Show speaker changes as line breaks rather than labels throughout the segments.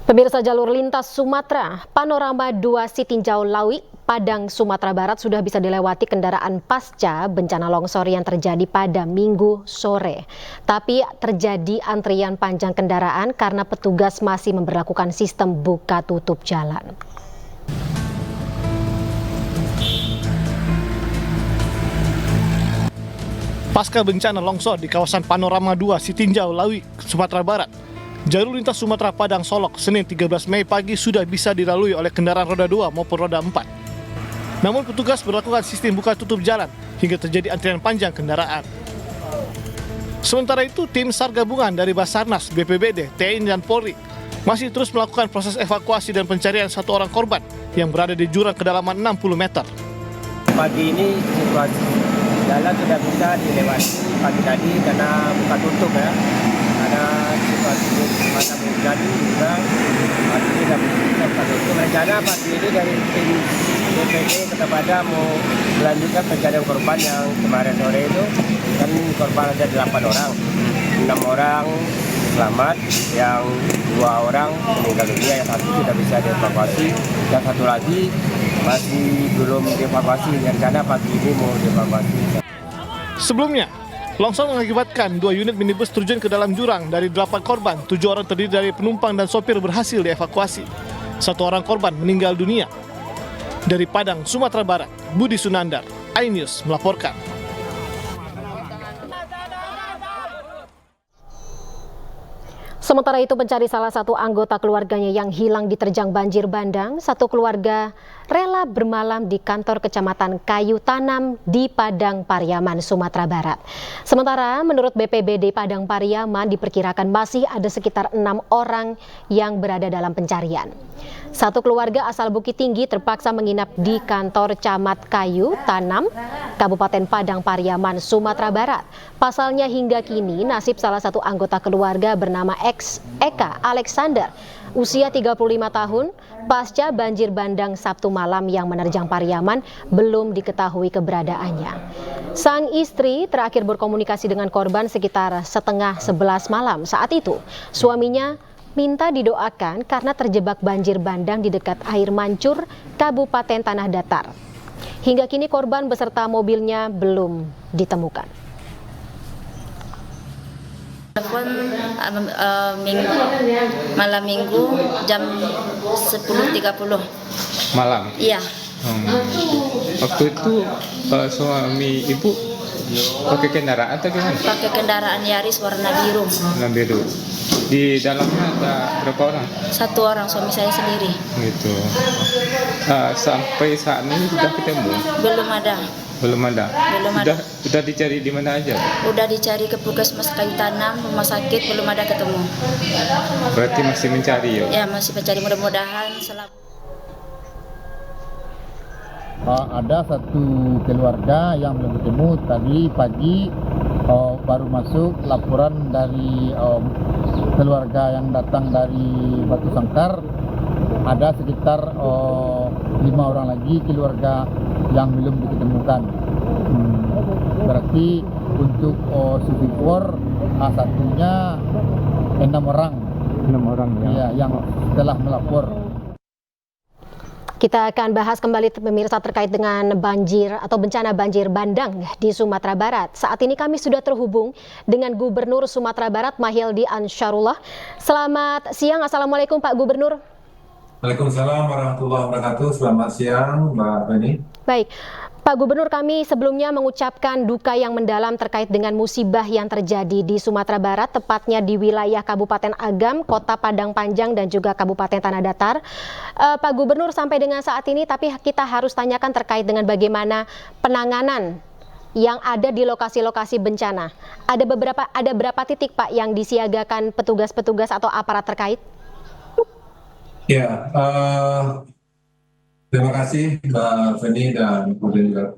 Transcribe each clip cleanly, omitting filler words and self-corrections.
Pemirsa jalur lintas Sumatera, Panorama 2 Sitinjau Lawi, Padang, Sumatera Barat sudah bisa dilewati kendaraan pasca bencana longsor yang terjadi pada Minggu sore. Tapi terjadi antrian panjang kendaraan karena petugas masih memberlakukan sistem buka tutup jalan.
Pasca bencana longsor di kawasan Panorama 2 Sitinjau Lawi, Sumatera Barat, jalur lintas Sumatera Padang Solok Senin 13 Mei pagi sudah bisa dilalui oleh kendaraan roda 2 maupun roda 4. Namun petugas berlakukan sistem buka tutup jalan hingga terjadi antrian panjang kendaraan. Sementara itu, tim SAR gabungan dari Basarnas, BPBD, TNI dan Polri masih terus melakukan proses evakuasi dan pencarian satu orang korban yang berada di jurang kedalaman 60 meter.
Pagi ini situasi jalan sudah bisa dilewati pagi tadi karena buka tutup ya. Karena situasi masa hujan juga pagi ini sudah bisa buka tutup. Rencana pagi ini dari tim BPD Kota Padang mau melanjutkan pencarian korban yang kemarin sore itu kan korban ada 8 orang, 6 orang selamat, yang 2 orang meninggal dunia, yang satu sudah bisa dievakuasi, yang satu lagi masih belum dievakuasi. Rencana pagi ini mau dievakuasi.
Sebelumnya, longsor mengakibatkan 2 unit minibus terjun ke dalam jurang. Dari 8 korban, 7 orang terdiri dari penumpang dan sopir berhasil dievakuasi. 1 orang korban meninggal dunia. Dari Padang, Sumatera Barat, Budi Sunandar, iNews melaporkan.
Sementara itu, mencari salah satu anggota keluarganya yang hilang diterjang banjir bandang, satu keluarga rela bermalam di kantor Kecamatan Kayu Tanam di Padang Pariaman, Sumatera Barat. Sementara menurut BPBD Padang Pariaman diperkirakan masih ada sekitar 6 orang yang berada dalam pencarian. Satu keluarga asal Bukit Tinggi terpaksa menginap di kantor Camat Kayu Tanam, Kabupaten Padang Pariaman, Sumatera Barat. Pasalnya hingga kini nasib salah satu anggota keluarga bernama Eka Alexander, usia 35 tahun, pasca banjir bandang Sabtu malam yang menerjang Pariaman belum diketahui keberadaannya. Sang istri terakhir berkomunikasi dengan korban sekitar setengah 11 malam. Saat itu, suaminya minta didoakan karena terjebak banjir bandang di dekat air mancur Kabupaten Tanah Datar. Hingga kini korban beserta mobilnya belum ditemukan.
Telepon malam minggu jam 10.30
malam.
Iya.
Waktu itu suami ibu pakai kendaraan atau gimana?
Pakai kendaraan Yaris warna biru.
Warna biru. Di dalamnya ada berapa orang?
1 orang, suami saya sendiri.
Gitu. Sampai saat ini sudah ketemu?
Belum ada.
Belum ada. Sudah dicari di mana aja?
Udah dicari ke Puskesmas Kayu Tanam, rumah sakit, belum ada ketemu.
Berarti masih mencari ya?
Ya, masih mencari, mudah-mudahan
ada satu keluarga yang belum ketemu. Tadi pagi baru masuk laporan dari keluarga yang datang dari Batu Sangkar. Ada sekitar 5 orang lagi keluarga yang belum diketemukan. Berarti untuk survivor satunya 6 orang.
6 orang ya?
Ya, yang telah melapor.
Kita akan bahas kembali pemirsa terkait dengan banjir atau bencana banjir bandang di Sumatera Barat. Saat ini kami sudah terhubung dengan Gubernur Sumatera Barat Mahyildi Ansarullah. Selamat siang, Assalamualaikum Pak Gubernur.
Waalaikumsalam warahmatullahi wabarakatuh. Selamat siang Mbak Feni.
Baik, Pak Gubernur, kami sebelumnya mengucapkan duka yang mendalam terkait dengan musibah yang terjadi di Sumatera Barat, tepatnya di wilayah Kabupaten Agam, Kota Padang Panjang, dan juga Kabupaten Tanah Datar. Pak Gubernur, sampai dengan saat ini, tapi kita harus tanyakan terkait dengan bagaimana penanganan yang ada di lokasi-lokasi bencana. Ada berapa titik, Pak, yang disiagakan petugas-petugas atau aparat terkait?
Ya, terima kasih Mbak Feni dan kemudian juga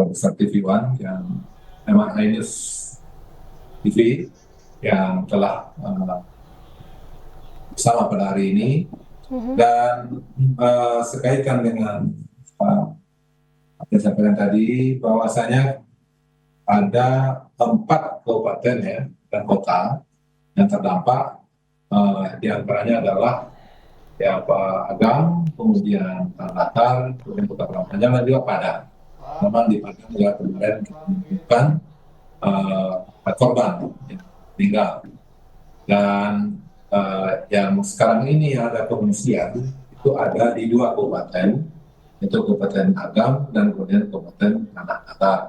Besar TV One yang memang iNews TV yang telah bersama pada hari ini. Dan sekaitkan dengan apa yang saya sampaikan tadi, bahwasanya ada 4 kabupaten ya dan kota yang terdampak di antaranya adalah ya Pak Agam, kemudian Datar, kemudian Kota Padang Panjang dan juga Padang. Memang di Padang juga kemarin kita menemukan korban yang meninggal. Dan yang sekarang ini ada pengungsian itu ada di 2 kabupaten, yaitu Kabupaten Agam dan kemudian Kabupaten Tanah Datar.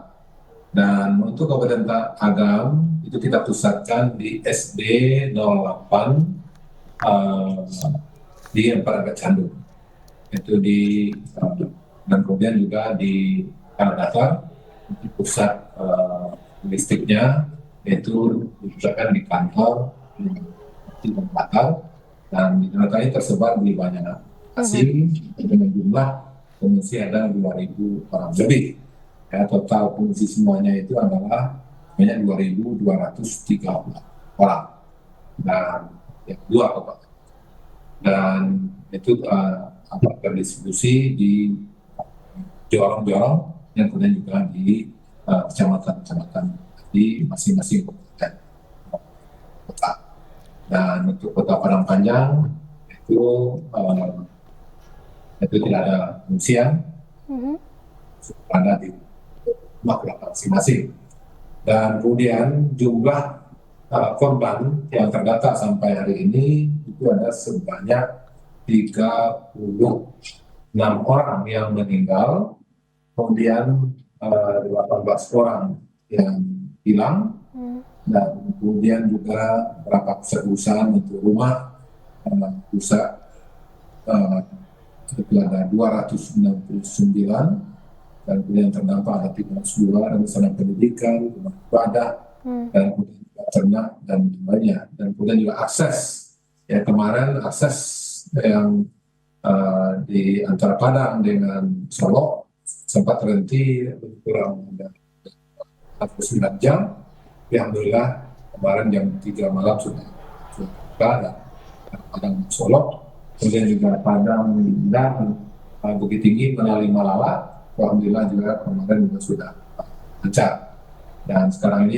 Dan untuk Kabupaten Agam itu kita pusatkan di SD 08 di Empat Candung, itu di dan kemudian juga di Tanah Datar di pusat logistiknya itu dipusatkan di kantor di Datar, dan di Tanah Datar ini tersebar di banyak lokasi dengan jumlah pengungsi ada 2.000 orang lebih. Ya, total pengungsi semuanya itu adalah banyak 2.230 orang dan ya, 2 kabupaten. Dan itu terdistribusi di jorong-jorong yang kemudian juga di kecamatan-kecamatan di masing-masing kabupaten kota. Dan untuk Kota Padang Panjang itu tidak ada pengungsian, ada di rumah masing-masing. Dan kemudian jumlah korban yang terdata sampai hari ini itu ada sebanyak 36 orang yang meninggal, kemudian 18 orang yang hilang, dan kemudian juga beberapa kerusakan untuk rumah rusak, itu ada 299, dan kemudian terdampak ada 302 dan sarana pendidikan, rumah ibadah, dan kemudian ternak dan lainnya. Dan kemudian juga akses, ya kemarin akses yang di antara Padang dengan Solo sempat terhenti lebih kurang ada 49 jam. Alhamdulillah kemarin jam 3 malam sudah ada Padang Solo, kemudian juga Padang dan Bukit Tinggi melalui Malala. Alhamdulillah juga kemarin juga sudah lancar. Dan sekarang ini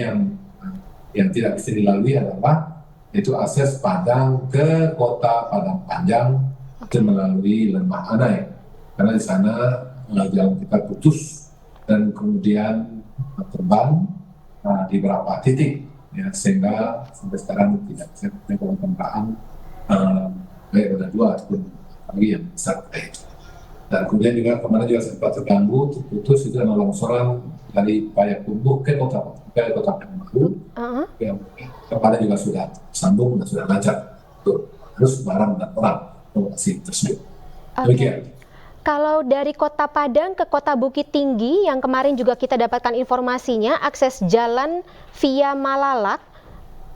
yang tidak bisa dilalui adalah itu akses Padang ke Kota Padang Panjang itu melalui Lembah Anai, karena di sana jalan kita putus dan kemudian terban di beberapa titik, ya, sehingga sampai sekarang tidak bisa melakukan kendaraan baik roda 2 ataupun lagi yang besar itu. Dan kemudian juga kemarin juga sempat terganggu, terputus itu adalah longsoran dari Payakumbuh ke Kota Pekanbaru. Yang kemarin juga sudah sambung dan sudah lancar. Terus barang dan orang lokasi tersebut. Demikian.
Kalau dari Kota Padang ke Kota Bukit Tinggi yang kemarin juga kita dapatkan informasinya, akses jalan via Malalak,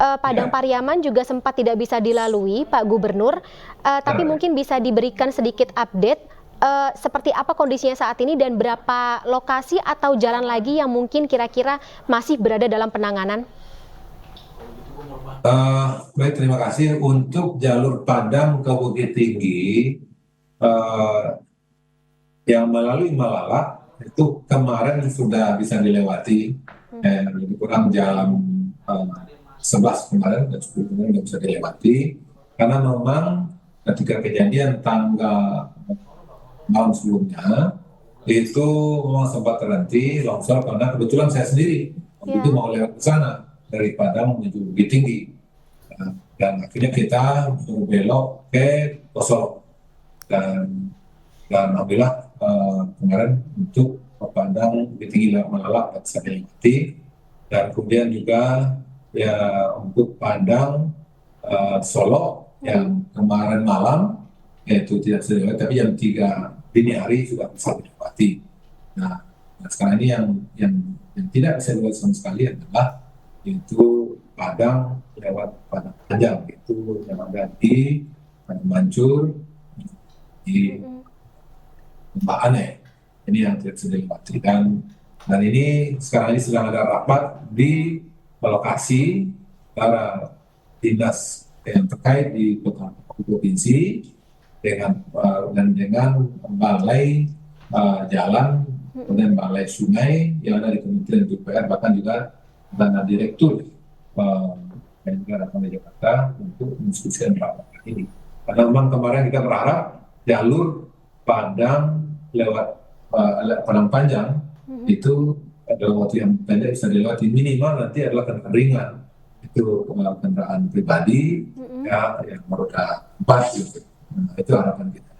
Padang Pariaman juga sempat tidak bisa dilalui, Pak Gubernur. Tapi mungkin bisa diberikan sedikit update seperti apa kondisinya saat ini dan berapa lokasi atau jalan lagi yang mungkin kira-kira masih berada dalam penanganan?
Baik, terima kasih. Untuk jalur Padang ke Bukit Tinggi yang melalui Malalak itu kemarin sudah bisa dilewati, lebih kurang jam 11 kemarin dan 10 kemarin sudah bisa dilewati, karena memang ketika kejadian tanggal malam sebelumnya itu memang sempat terhenti longsor karena kebetulan saya sendiri waktu itu mau lewat ke sana dari Padang menuju Bukit Tinggi, dan akhirnya kita berbelok ke Solo, dan alhamdulillah kemarin untuk Padang Bukit Tinggi Malalak bisa dilewati, dan kemudian juga ya untuk Padang Solo yang kemarin malam yaitu tidak bisa dilewati, tapi jam 3 dini hari sudah bisa dilewati. Nah sekarang ini yang tidak bisa dilewati sama sekali adalah yaitu Padang lewat Padang Panjang, itu yang ada di Padang Mancur, di Lembah Anai. Ini yang tidak bisa dilewati, dan ini sekarang ini sedang ada rapat di lokasi para dinas yang terkait di kota provinsi dengan balai jalan dan balai sungai yang ada di Kementerian PUPR, bahkan juga dana direktur dan juga datang dari Jakarta untuk mendiskusikan rapat ini. Karena memang kemarin kita berharap jalur Padang lewat Padang Panjang itu dalam waktu yang pendek bisa dilewati, minimal nanti adalah kendaraan ringan, itu kendaraan pribadi ya yang roda 4 gitu. Nah, itu harapan kita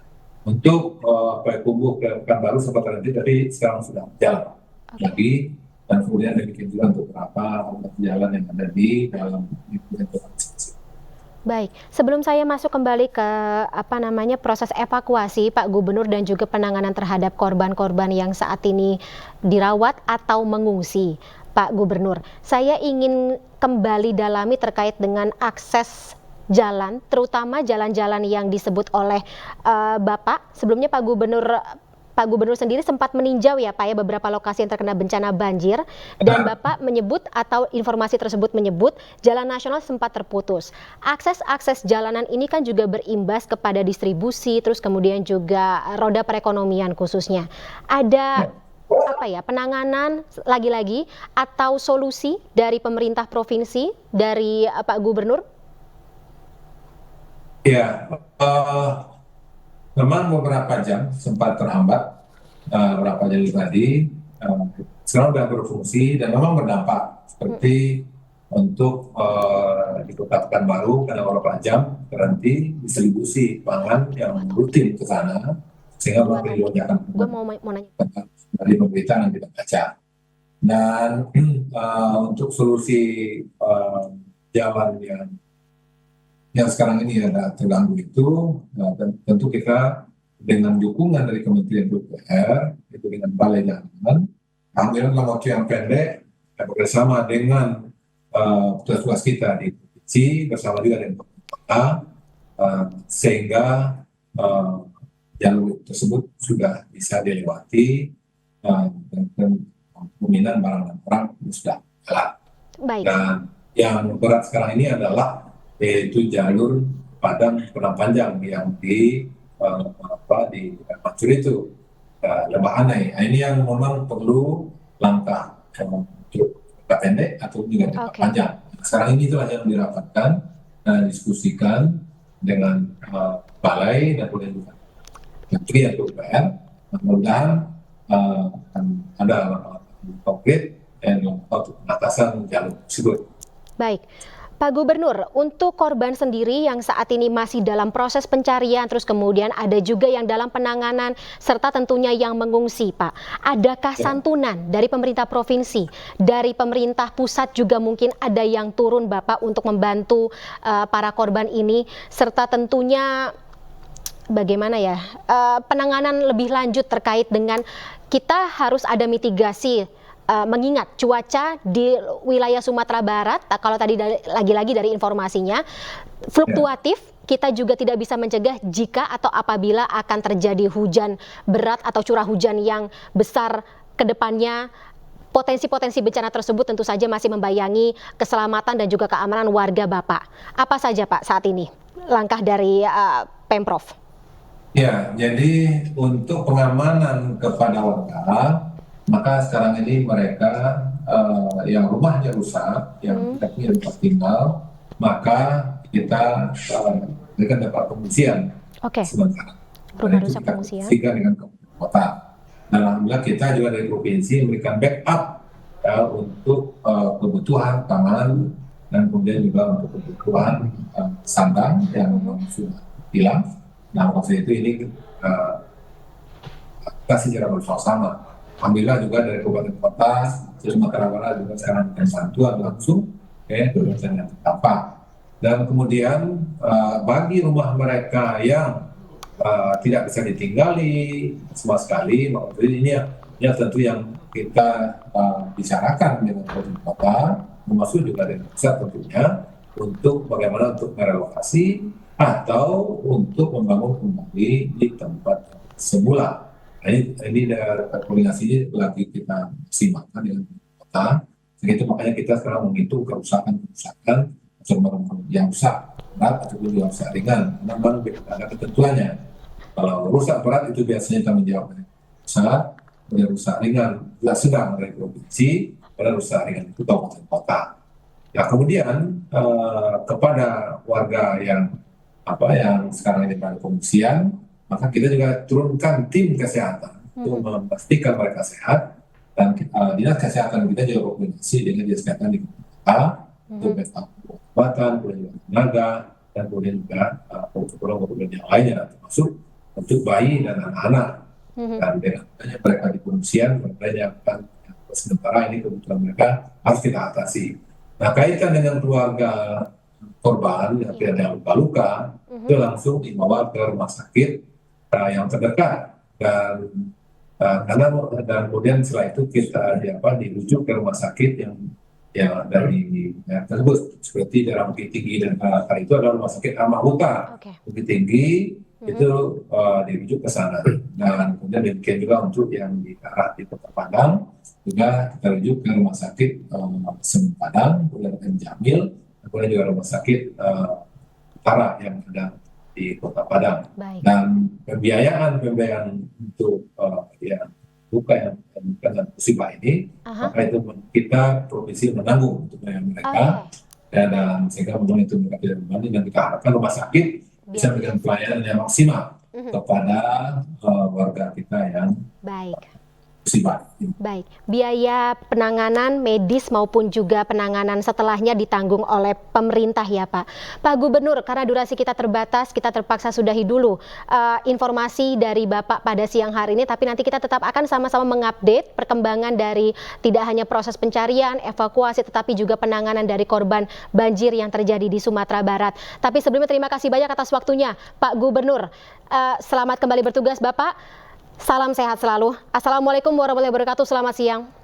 untuk Payakumbuh ke Pekanbaru sempat nanti tadi sekarang sudah jalan lagi, dan kemudian demikian juga untuk beberapa jalan yang ada di dalam informasi.
Baik, sebelum saya masuk kembali ke proses evakuasi Pak Gubernur dan juga penanganan terhadap korban-korban yang saat ini dirawat atau mengungsi, Pak Gubernur, saya ingin kembali dalami terkait dengan akses jalan, terutama jalan-jalan yang disebut oleh Bapak. Sebelumnya Pak Gubernur sendiri sempat meninjau ya Pak ya beberapa lokasi yang terkena bencana banjir, dan Bapak menyebut atau informasi tersebut menyebut jalan nasional sempat terputus. Akses jalanan ini kan juga berimbas kepada distribusi, terus kemudian juga roda perekonomian khususnya. Ada penanganan lagi-lagi atau solusi dari pemerintah provinsi, dari Pak Gubernur?
Ya, memang beberapa jam sempat terhambat, beberapa jam tadi, sekarang sudah berfungsi dan memang berdampak seperti untuk di Kota Pekanbaru karena beberapa jam berhenti distribusi pangan yang rutin ke sana, sehingga memberi lonjakan dari pemberitaan yang kita baca. Dan untuk solusi jalan yang sekarang ini ada terganggu itu, tentu kita dengan dukungan dari Kementerian PUPR, itu dengan Balai Jalan, alhamdulillah dalam waktu yang pendek, bersama dengan petugas kita di provinsi, bersama juga dengan kota, sehingga jalur tersebut sudah bisa dilewati, dan pemindahan barang dan orang sudah jalan.
Baik.
Dan yang berat sekarang ini adalah yaitu jalur Padang Panjang yang di Mancur itu, Lembah Anai. Nah, ini yang memang perlu langkah untuk jangka pendek atau juga jangka panjang. Sekarang ini itulah yang dirapatkan dan diskusikan dengan balai dan kemudian juga Kementerian PUPR. Mudah-mudahan ada langkah konkret dan langkah untuk penatasan jalur tersebut.
Baik. Pak Gubernur, untuk korban sendiri yang saat ini masih dalam proses pencarian, terus kemudian ada juga yang dalam penanganan, serta tentunya yang mengungsi, Pak. Adakah santunan dari pemerintah provinsi, dari pemerintah pusat juga mungkin ada yang turun, Bapak, untuk membantu para korban ini, serta tentunya bagaimana ya, penanganan lebih lanjut terkait dengan kita harus ada mitigasi, mengingat cuaca di wilayah Sumatera Barat, kalau tadi lagi-lagi dari informasinya, fluktuatif, kita juga tidak bisa mencegah jika atau apabila akan terjadi hujan berat atau curah hujan yang besar ke depannya. Potensi-potensi bencana tersebut tentu saja masih membayangi keselamatan dan juga keamanan warga Bapak. Apa saja Pak saat ini langkah dari Pemprov?
Ya, jadi untuk pengamanan kepada warga, maka sekarang ini mereka yang rumahnya rusak, yang tidak punya tempat tinggal, maka kita berikan tempat pengungsian sementara.
Rumah rusak pengungsian.
Sehingga dengan kota. Dan alhamdulillah kita juga dari provinsi memberikan backup untuk kebutuhan pangan dan kemudian juga untuk kebutuhan sandang yang sudah hilang. Nah, waktu itu ini kita secara bersama-sama. Alhamdulillah juga dari kabupaten kota, Sumatera Barat juga sekarang memberikan bantuan langsung ke bencana yang terdampak. Dan kemudian bagi rumah mereka yang tidak bisa ditinggali sama sekali, maka ini ya tentu yang kita bicarakan dengan kabupaten kota, termasuk juga dengan pusat tentunya, untuk bagaimana untuk merelokasi atau untuk membangun kembali di tempat semula. Ini koordinasinya lagi kita simakkan dengan kota. Begitu makanya kita sekarang menghitung kerusakan yang rusak berat ataupun yang rusak ringan. Memang ada ketentuannya. Kalau rusak berat itu biasanya tanggung jawab dari pusat, kemudian rusak ringan juga sedang dari provinsi, pada rusak ringan itu kabupaten kota. Ya kemudian kepada warga yang sekarang ini pada pengungsian, maka kita juga turunkan tim kesehatan untuk memastikan mereka sehat, dan dinas kesehatan kita juga koordinasi dengan dinas kesehatan di kota untuk backup obat-obatan, kemudian juga tenaga, dan kemudian juga program-program yang lainnya, termasuk untuk bayi dan anak-anak. Dan dengan adanya mereka di pengungsian, mereka yang sementara ini kebutuhan mereka harus kita atasi. Nah, kaitan dengan keluarga korban yang ada luka-luka, itu langsung dibawa ke rumah sakit yang terdekat, dan kemudian setelah itu kita dirujuk ke rumah sakit yang dari tersebut, seperti daerah Bukit Tinggi, dan kali itu adalah rumah sakit Ahmad Mukhtar Bukit Tinggi, itu dirujuk ke sana. Dan kemudian demikian juga untuk yang di daerah di Kota Padang juga kita rujuk ke rumah sakit Semen Padang, kemudian Jamil, kemudian juga rumah sakit utara yang ada di Kota Padang.
Baik.
Dan pembiayaan untuk luka yang dengan musibah ini, maka itu kita provinsi menanggung untuk mereka, dan sehingga memang itu mereka tidak membanding, dan kita harapkan rumah sakit bisa memberikan pelayanan yang maksimal kepada warga kita yang musibah.
Baik, biaya penanganan medis maupun juga penanganan setelahnya ditanggung oleh pemerintah ya Pak. Pak Gubernur, karena durasi kita terbatas, kita terpaksa sudahi dulu informasi dari Bapak pada siang hari ini, tapi nanti kita tetap akan sama-sama mengupdate perkembangan dari tidak hanya proses pencarian, evakuasi, tetapi juga penanganan dari korban banjir yang terjadi di Sumatera Barat. Tapi sebelumnya terima kasih banyak atas waktunya Pak Gubernur. Selamat kembali bertugas Bapak. Salam sehat selalu. Assalamualaikum warahmatullahi wabarakatuh. Selamat siang.